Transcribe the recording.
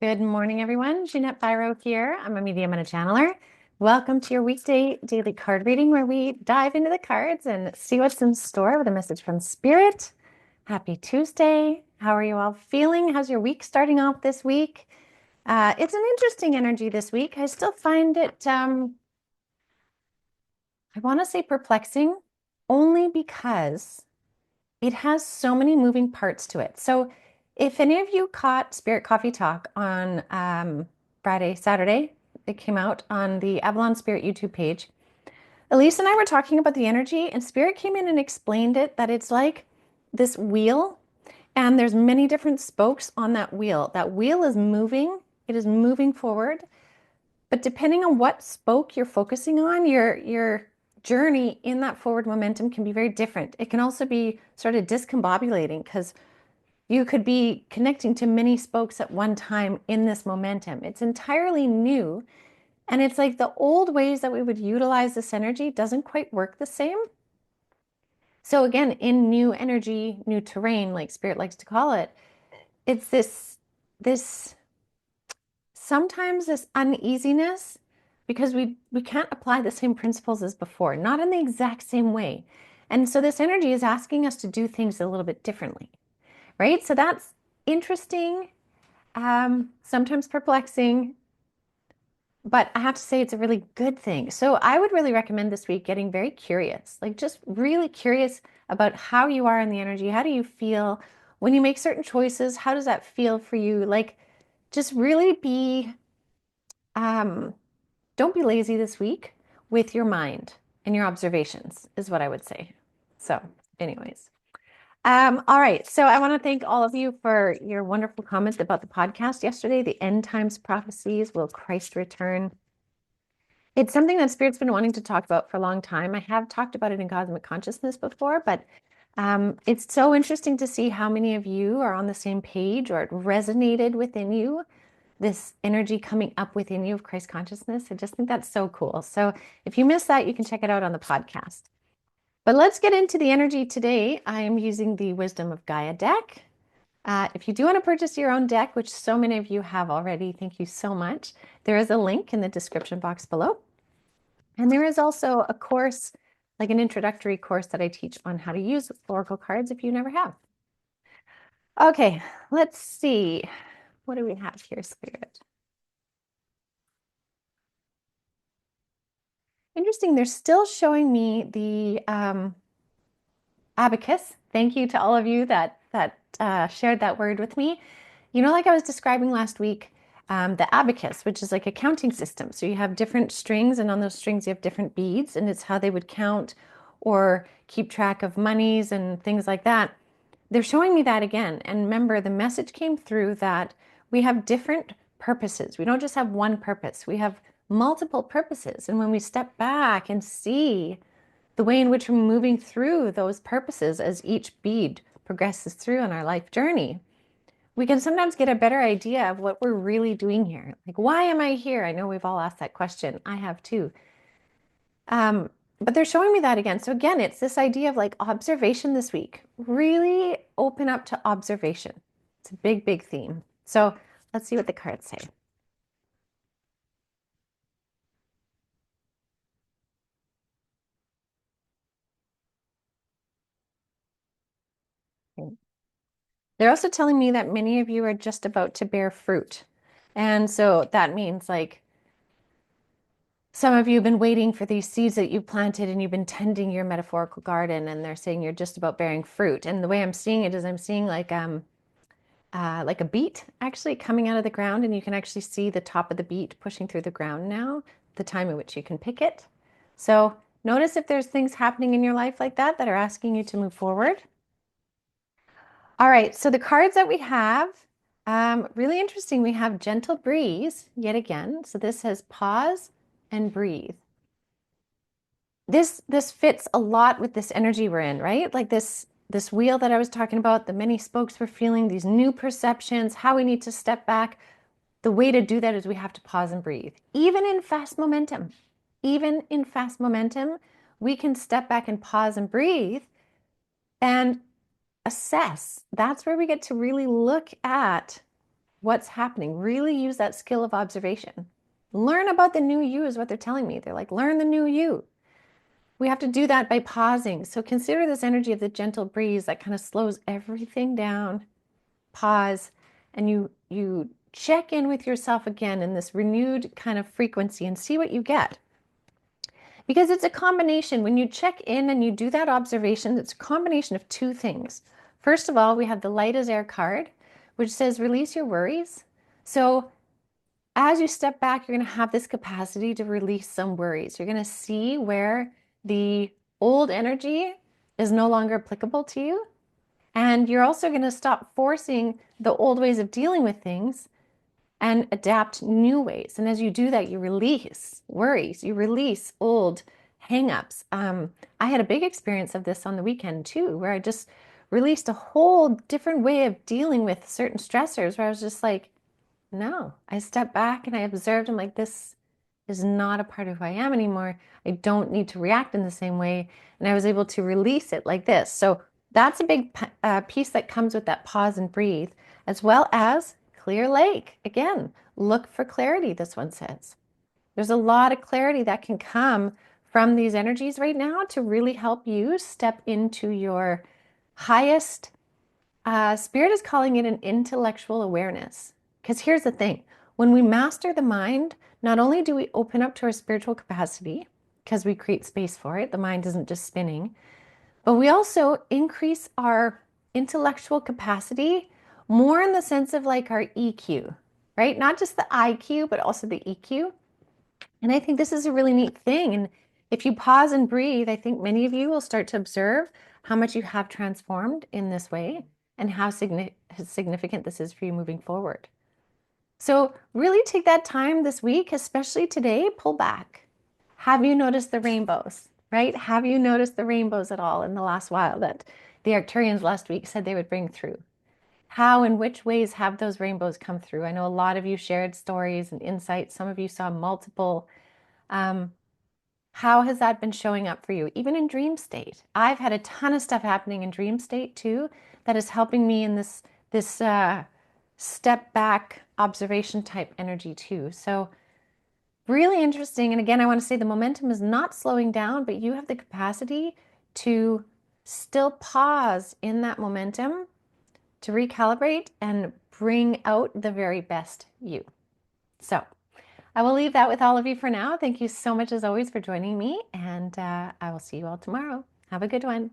Good morning, everyone. Jeanette Biro here. I'm a medium and a channeler. Welcome to your weekday daily card reading where we dive into the cards and see what's in store with a message from Spirit. Happy Tuesday. How are you all feeling? How's your week starting off this week? It's an interesting energy this week. I still find it, I want to say perplexing, only because it has so many moving parts to it. So if any of you caught Spirit Coffee Talk on Friday, Saturday, it came out on the Avalon Spirit YouTube page. Elise and I were talking about the energy, and Spirit came in and explained it that it's like this wheel, and there's many different spokes on that wheel. That wheel is moving, it is moving forward, but depending on what spoke you're focusing on, your journey in that forward momentum can be very different. It can also be sort of discombobulating because you could be connecting to many spokes at one time in this momentum. It's entirely new. And it's like the old ways that we would utilize this energy doesn't quite work the same. So again, in new energy, new terrain, like Spirit likes to call it, it's this sometimes this uneasiness because we can't apply the same principles as before, not in the exact same way. And so this energy is asking us to do things a little bit differently, right? So that's interesting, sometimes perplexing, but I have to say it's a really good thing. So I would really recommend this week getting very curious, like just really curious about how you are in the energy. How do you feel when you make certain choices? How does that feel for you? Like just really be um, don't be lazy this week with your mind and your observations, is what I would say. So, anyways. All right. So I want to thank all of you for your wonderful comments about the podcast yesterday, the end times prophecies. Will Christ return? It's something that Spirit's been wanting to talk about for a long time. I have talked about it in Cosmic Consciousness before, but it's so interesting to see how many of you are on the same page or it resonated within you, this energy coming up within you of Christ consciousness. I just think that's so cool. So if you missed that, you can check it out on the podcast. But let's get into the energy today. I am using the Wisdom of Gaia deck. If you do want to purchase your own deck, which so many of you have already, thank you so much. There is a link in the description box below. And there is also a course, like an introductory course that I teach on how to use oracle cards if you never have. Okay, let's see. What do we have here, Spirit? Interesting. They're still showing me the abacus. Thank you to all of you that shared that word with me. You know, like I was describing last week, the abacus, which is like a counting system. So you have different strings, and on those strings you have different beads, and it's how they would count or keep track of monies and things like that. They're showing me that again. And remember, the message came through that we have different purposes. We don't just have one purpose. We have multiple purposes. And when we step back and see the way in which we're moving through those purposes as each bead progresses through on our life journey, we can sometimes get a better idea of what we're really doing here. Like, why am I here? I know we've all asked that question. I have too. But they're showing me that again. So again, it's this idea of like observation this week. Really open up to observation. It's a big, big theme. So let's see what the cards say. Okay. They're also telling me that many of you are just about to bear fruit. And so that means like some of you have been waiting for these seeds that you planted and you've been tending your metaphorical garden, and they're saying you're just about bearing fruit. And the way I'm seeing it is I'm seeing like a beet actually coming out of the ground, and you can actually see the top of the beet pushing through the ground now, the time at which you can pick it. So notice if there's things happening in your life like that that are asking you to move forward. All right, so the cards that we have, really interesting. We have gentle breeze yet again. So this says pause and breathe. This fits a lot with this energy we're in, right? Like this wheel that I was talking about, the many spokes we're feeling, these new perceptions, how we need to step back. The way to do that is we have to pause and breathe. Even in fast momentum, we can step back and pause and breathe and assess. That's where we get to really look at what's happening. Really use that skill of observation. Learn about the new you is what they're telling me. They're like, learn the new you. We have to do that by pausing. So consider this energy of the gentle breeze that kind of slows everything down. Pause, and you check in with yourself again in this renewed kind of frequency and see what you get. Because it's a combination. When you check in and you do that observation, it's a combination of two things. First of all, we have the light as air card, which says release your worries. So as you step back, you're going to have this capacity to release some worries. You're going to see where the old energy is no longer applicable to you. And you're also going to stop forcing the old ways of dealing with things and adapt new ways. And as you do that, you release worries, you release old hangups. I had a big experience of this on the weekend too, where I just released a whole different way of dealing with certain stressors, where I was just like, no, I stepped back and I observed. I'm like, this is not a part of who I am anymore. I don't need to react in the same way. And I was able to release it like this. So that's a big piece that comes with that pause and breathe, as well as clear lake. Again, look for clarity, this one says. There's a lot of clarity that can come from these energies right now to really help you step into your highest. Spirit is calling it an intellectual awareness. Because here's the thing, when we master the mind, not only do we open up to our spiritual capacity, because we create space for it, the mind isn't just spinning, but we also increase our intellectual capacity more in the sense of like our EQ, right? Not just the IQ, but also the EQ. And I think this is a really neat thing. And if you pause and breathe, I think many of you will start to observe how much you have transformed in this way and how significant this is for you moving forward. So really take that time this week, especially today, pull back. Have you noticed the rainbows, right? Have you noticed the rainbows at all in the last while that the Arcturians last week said they would bring through? How and which ways have those rainbows come through? I know a lot of you shared stories and insights. Some of you saw multiple. Um, how has that been showing up for you, even in dream state? I've had a ton of stuff happening in dream state too that is helping me in this step back observation type energy too. So really interesting. And again, I want to say the momentum is not slowing down, but you have the capacity to still pause in that momentum to recalibrate and bring out the very best you. So I will leave that with all of you for now. Thank you so much, as always, for joining me, and I will see you all tomorrow. Have a good one.